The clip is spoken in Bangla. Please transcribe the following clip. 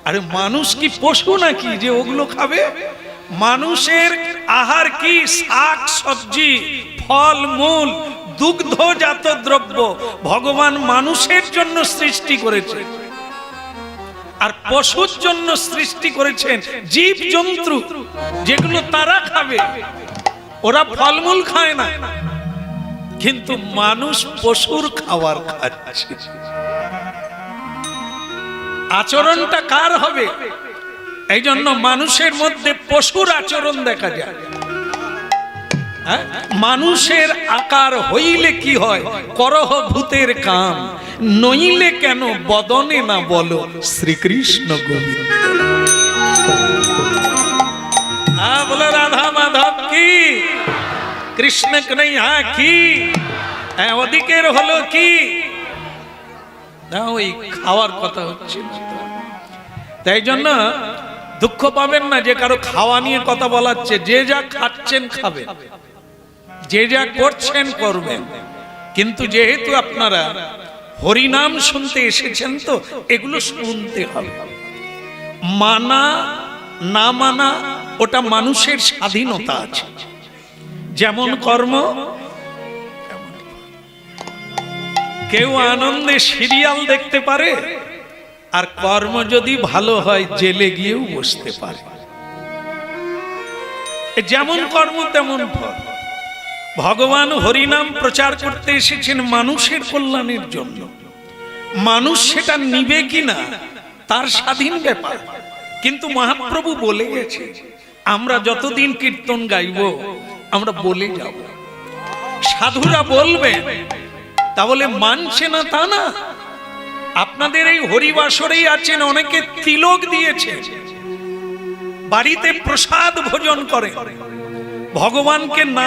আরে মানুষ কি পশু নাকি যে ওগুলো খাবে? মানুষের আহার কি? শাক সবজি, ফল মূল, দুগ্ধজাত দ্রব্য ভগবান মানুষের জন্য সৃষ্টি করেছে, আর পশুর জন্য সৃষ্টি করেছেন জীব জন্তু, যেগুলো তারা খাবে। ওরা ফলমূল খায় না, কিন্তু মানুষ পশুর খাবার খাচ্ছে। আচরণটা কার হবে? এই জন্য মানুষের মধ্যে পশুর আচরণ দেখা যায়। মানুষের আকার হইলে কি হয়? করহ ভূতের কাম, নইলে কেন বদনে না বলো শ্রীকৃষ্ণ গোবিন্দ। বলো রাধা মাধব কি, কৃষ্ণ কন্হৈয়া কি। ওদিকের হলো কি না, ওই খাওয়ার কথা হচ্ছে। তাই জন্য দুঃখ পাবেন না যে কারো খাওয়া নিয়ে কথা বলাচ্ছে। যে যা খাচ্ছেন খাবেন, যে যা করছেন করবেন, কিন্তু যেহেতু আপনারা হরিনাম শুনতে এসেছেন তো এগুলো শুনতে হবে। মানা না মানা ওটা মানুষের স্বাধীনতা আছে। যেমন কর্ম, কেউ আনন্দে সিরিয়াল দেখতে পারে, আর কর্ম যদি ভালো হয় জেলে গিয়েও বসতে পারে। যেমন কর্ম তেমন ফল। ভগবান হরিনাম প্রচার করতে এসেছেন মানুষের কল্যাণের জন্য। মানুষ সেটা নিবে কিনা তার স্বাধীন ব্যাপার, কিন্তু মহাপ্রভু বলে গেছে আমরা যতদিন কীর্তন গাইব আমরা বলে যাব। সাধুরা বলবে, তাহলে মানছে না তা না। আপনাদের এই হরিবাসরেই আছেন অনেকে তিলক দিয়েছে, বাড়িতে প্রসাদ ভোজন করে, ভগবানকে না